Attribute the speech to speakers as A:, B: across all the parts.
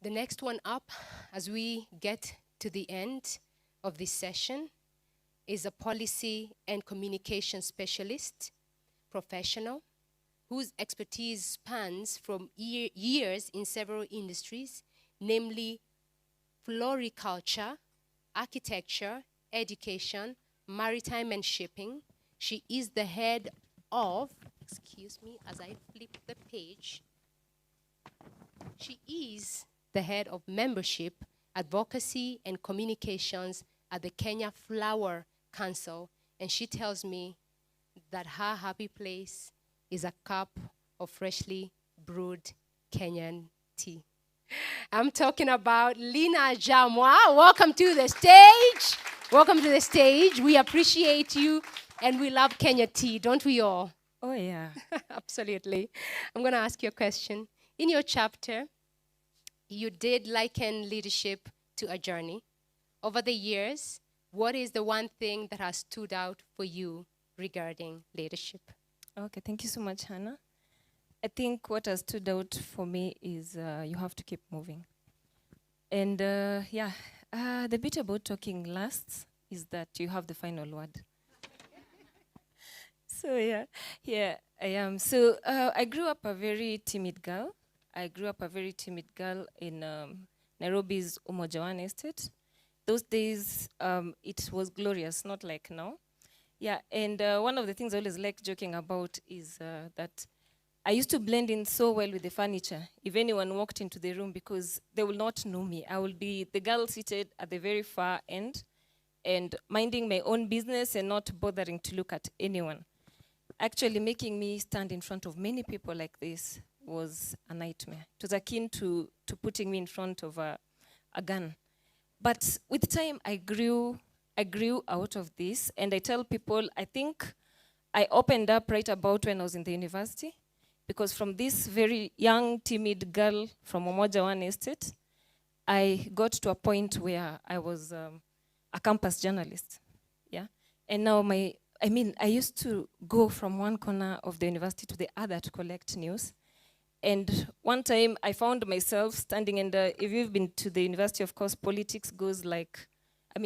A: The next one up, as we get to the end of this session, is a policy and communication specialist, professional, whose expertise spans from years in several industries, namely floriculture, architecture, education, maritime and shipping. She is the head of, excuse me as I flip the page, she is the head of membership, advocacy, and communications at the Kenya Flower Council, and she tells me that her happy place is a cup of freshly brewed Kenyan tea. I'm talking about Lina Jamwa. Welcome to the stage. Welcome to the stage. We appreciate you, and we love Kenya tea, don't we all?
B: Oh, yeah.
A: Absolutely. I'm going to ask you a question. In your chapter, you did liken leadership to a journey. Over the years, what is the one thing that has stood out for you regarding leadership?
B: Okay, thank you so much, Hannah. I think what has stood out for me is you have to keep moving. And the bit about talking last is that you have the final word. So yeah, I am. So I grew up a very timid girl. In Nairobi's Umoja One Estate. Those days, it was glorious, not like now. Yeah, and one of the things I always like joking about is that I used to blend in so well with the furniture. If anyone walked into the room, because they will not know me, I will be the girl seated at the very far end and minding my own business and not bothering to look at anyone. Actually, making me stand in front of many people like this was a nightmare. It was akin to putting me in front of a gun. But with time, I grew out of this, and I tell people, I think I opened up right about when I was in the university, because from this very young, timid girl from Umoja One Estate, I got to a point where I was a campus journalist, yeah? And now I used to go from one corner of the university to the other to collect news. And one time I found myself standing in if you've been to the university, of course, politics goes like,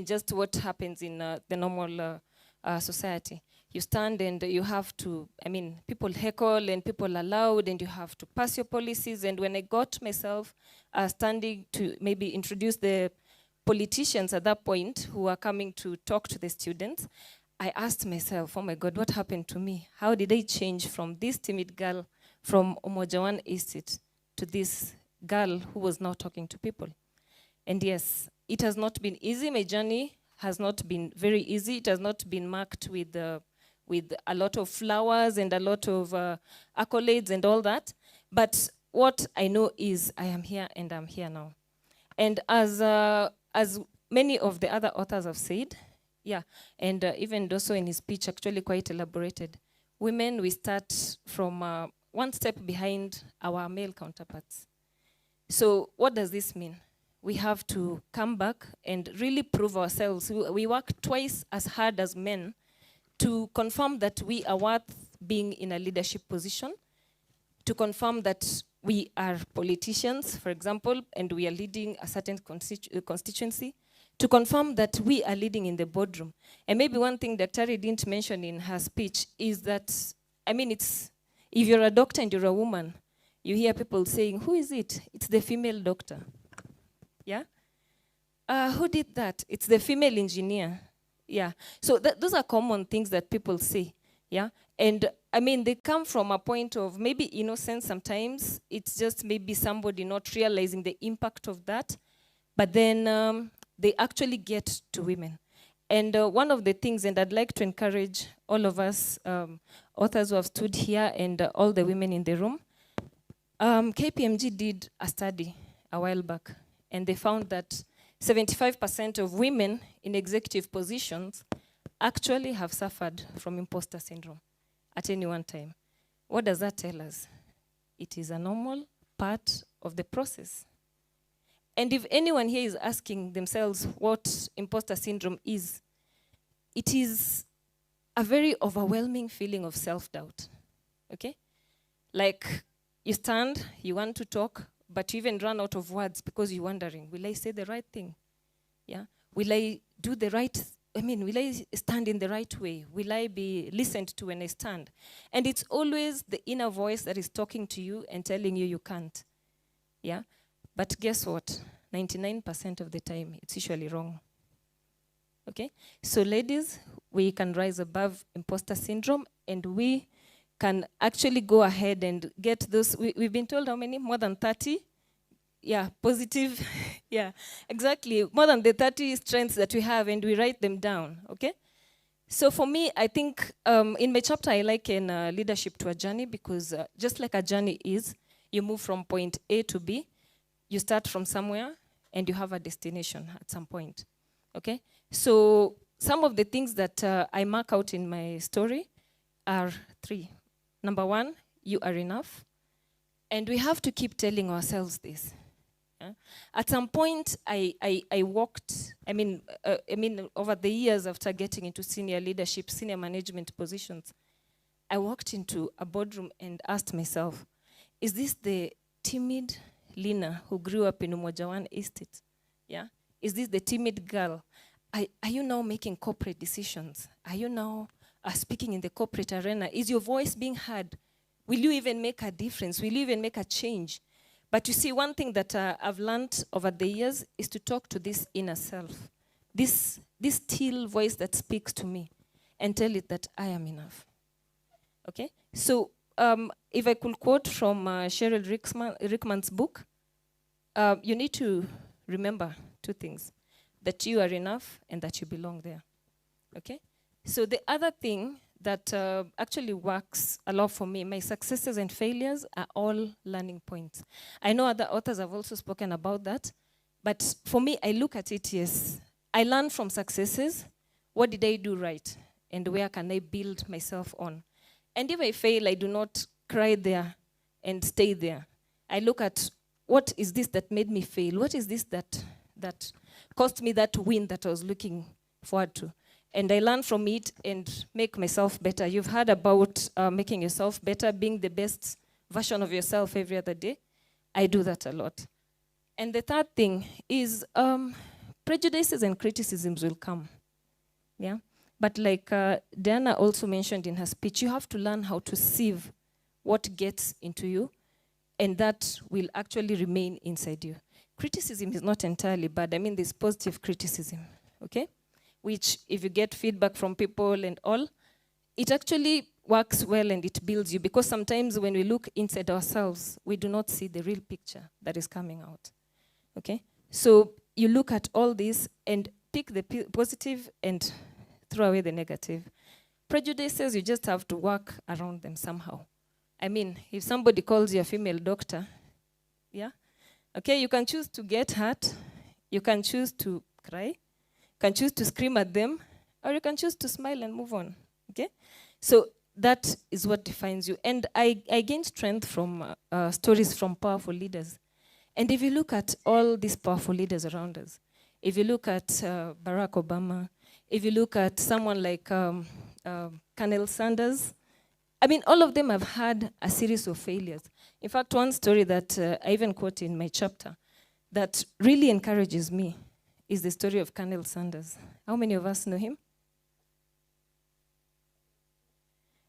B: just what happens in the normal society. You stand and you have to, people heckle and people are loud and you have to pass your policies. And when I got myself standing to maybe introduce the politicians at that point who are coming to talk to the students, I asked myself, oh my God, what happened to me? How did I change from this timid girl from Umoja One Estate to this girl who was now talking to people? And yes, it has not been easy. My journey has not been very easy. It has not been marked with a lot of flowers and a lot of accolades and all that. But what I know is I am here and I'm here now. And as many of the other authors have said, yeah, and even Dosso in his speech actually quite elaborated, women, we start from one step behind our male counterparts. So what does this mean? We have to come back and really prove ourselves. We work twice as hard as men to confirm that we are worth being in a leadership position, to confirm that we are politicians, for example, and we are leading a certain constituency, to confirm that we are leading in the boardroom. And maybe one thing that Tari didn't mention in her speech is that, it's, if you're a doctor and you're a woman, you hear people saying, who is it? It's the female doctor. Yeah? Who did that? It's the female engineer. Yeah. So those are common things that people say. Yeah. And they come from a point of maybe innocence sometimes. It's just maybe somebody not realizing the impact of that. But then they actually get to women. And one of the things, and I'd like to encourage all of us authors who have stood here and all the women in the room, KPMG did a study a while back, and they found that 75% of women in executive positions actually have suffered from imposter syndrome at any one time. What does that tell us? It is a normal part of the process. And if anyone here is asking themselves what imposter syndrome is, it is a very overwhelming feeling of self-doubt, okay? Like you stand, you want to talk, but you even run out of words because you're wondering, will I say the right thing? Yeah. Will I do the right, will I stand in the right way? Will I be listened to when I stand? And it's always the inner voice that is talking to you and telling you can't. Yeah. But guess what? 99% of the time, it's usually wrong. Okay? So ladies, we can rise above imposter syndrome, and we can actually go ahead and get those. We've been told how many? More than 30? Yeah, positive. Yeah, exactly. More than the 30 strengths that we have, and we write them down. Okay? So for me, I think in my chapter, I liken leadership to a journey, because just like a journey is, you move from point A to B. You start from somewhere, and you have a destination at some point. Okay? So some of the things that I mark out in my story are 3. Number 1, you are enough. And we have to keep telling ourselves this. Yeah? At some point, I walked, over the years after getting into senior leadership, senior management positions, I walked into a boardroom and asked myself, is this the timid Lina who grew up in Umojawan Estate? Yeah? Is this the timid girl? Are you now making corporate decisions? Are you now speaking in the corporate arena? Is your voice being heard? Will you even make a difference? Will you even make a change? But you see, one thing that I've learned over the years is to talk to this inner self, this still voice that speaks to me, and tell it that I am enough. Okay? So if I could quote from Cheryl Rickman's book, you need to remember 2 things: that you are enough and that you belong there. Okay? So the other thing that actually works a lot for me, my successes and failures are all learning points. I know other authors have also spoken about that, but for me, I look at it, yes, I learn from successes. What did I do right? And where can I build myself on? And if I fail, I do not cry there and stay there. I look at, what is this that made me fail? What is this that cost me that win that I was looking forward to? And I learn from it and make myself better. You've heard about making yourself better, being the best version of yourself every other day. I do that a lot. And the third thing is prejudices and criticisms will come. Yeah. But like Diana also mentioned in her speech, you have to learn how to sieve what gets into you, and that will actually remain inside you. Criticism is not entirely bad. I mean, there's positive criticism, okay? Which, if you get feedback from people and all, it actually works well and it builds you, because sometimes when we look inside ourselves, we do not see the real picture that is coming out, okay? So you look at all this and pick the positive and throw away the negative. Prejudices, you just have to work around them somehow. I mean, if somebody calls you a female doctor, yeah, okay, you can choose to get hurt, you can choose to cry, you can choose to scream at them, or you can choose to smile and move on, okay? So that is what defines you. And I gain strength from stories from powerful leaders. And if you look at all these powerful leaders around us, if you look at Barack Obama, if you look at someone like Colonel Sanders, I mean, all of them have had a series of failures. In fact, one story that I even quote in my chapter that really encourages me is the story of Colonel Sanders. How many of us know him?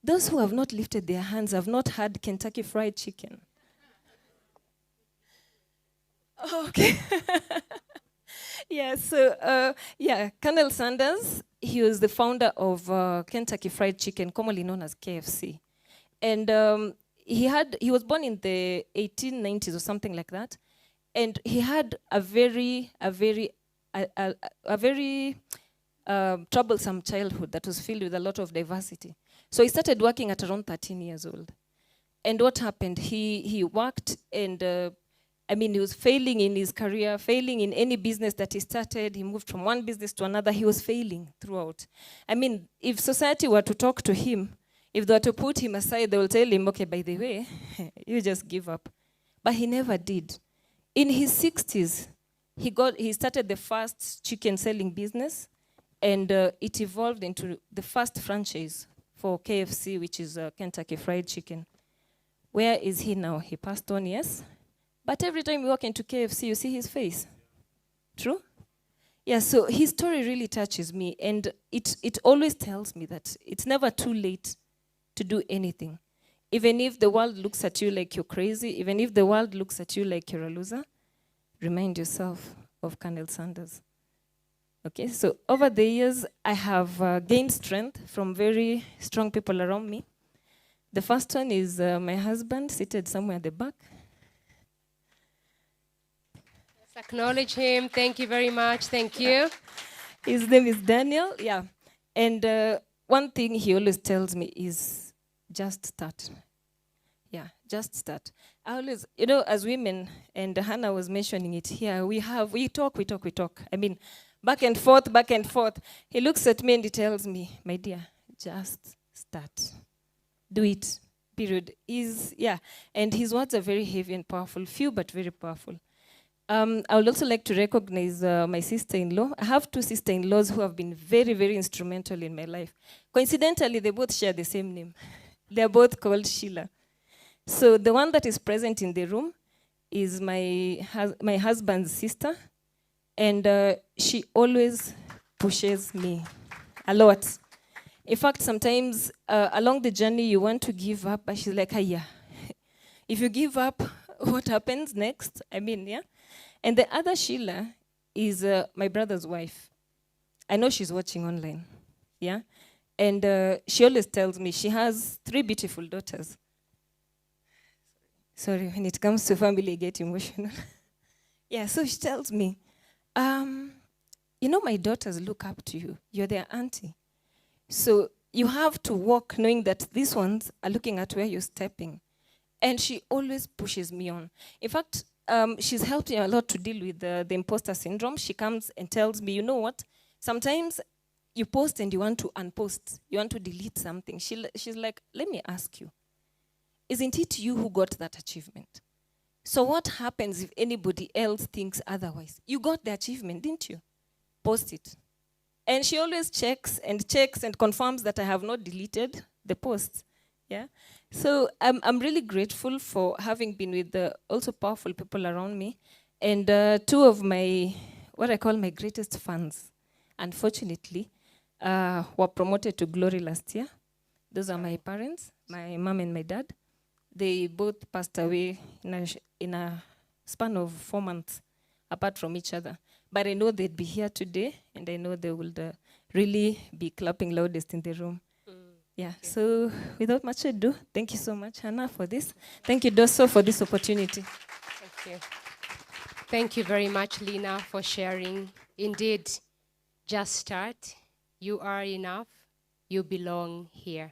B: Those who have not lifted their hands have not had Kentucky Fried Chicken. Okay. Yeah, so, Colonel Sanders, he was the founder of Kentucky Fried Chicken, commonly known as KFC. And he was born in the 1890s or something like that. And he had a very troublesome childhood that was filled with a lot of diversity. So he started working at around 13 years old. And what happened? He worked and he was failing in his career, failing in any business that he started. He moved from one business to another. He was failing throughout. I mean, if society were to talk to him, if they were to put him aside, they will tell him, okay, by the way, you just give up. But he never did. In his 60s, he started the first chicken selling business, and it evolved into the first franchise for KFC, which is Kentucky Fried Chicken. Where is he now? He passed on, yes. But every time you walk into KFC, you see his face. True? Yeah, so his story really touches me, and it always tells me that it's never too late to do anything. Even if the world looks at you like you're crazy, even if the world looks at you like you're a loser, remind yourself of Colonel Sanders. Okay, so over the years, I have gained strength from very strong people around me. The first one is my husband, seated somewhere at the back.
A: Let's acknowledge him. Thank you very much. Thank you.
B: His name is Daniel, yeah. And one thing he always tells me is just start. Yeah, just start. I always, as women, and Hannah was mentioning it here, we talk. I mean, back and forth. He looks at me and he tells me, my dear, just start. Do it, period. And his words are very heavy and powerful, few but very powerful. I would also like to recognize my sister-in-law. I have two sister-in-laws who have been very, very instrumental in my life. Coincidentally, they both share the same name. They're both called Sheila. So the one that is present in the room is my husband's sister, and she always pushes me a lot. In fact, sometimes along the journey, you want to give up, but she's like, yeah. If you give up, what happens next? I mean, yeah. And the other Sheila is my brother's wife. I know she's watching online, yeah. And she always tells me she has 3 beautiful daughters. Sorry, when it comes to family, I get emotional. Yeah, so she tells me, my daughters look up to you. You're their auntie. So you have to walk knowing that these ones are looking at where you're stepping. And she always pushes me on. In fact, she's helped me a lot to deal with the imposter syndrome. She comes and tells me, you know what? Sometimes you post and you want to unpost. You want to delete something. She's like, let me ask you. Isn't it you who got that achievement? So what happens if anybody else thinks otherwise? You got the achievement, didn't you? Post it. And she always checks and confirms that I have not deleted the post. Yeah. So I'm really grateful for having been with the also powerful people around me. And 2 of my, what I call my greatest fans, unfortunately, were promoted to glory last year. Those are my parents, my mom and my dad. They both passed away in a span of 4 months apart from each other. But I know they'd be here today, and I know they would really be clapping loudest in the room. Yeah, so without much ado, thank you so much, Hannah, for this. Thank you, Dosso, for this opportunity.
A: Thank you. Thank you very much, Lina, for sharing. Indeed, just start. You are enough. You belong here.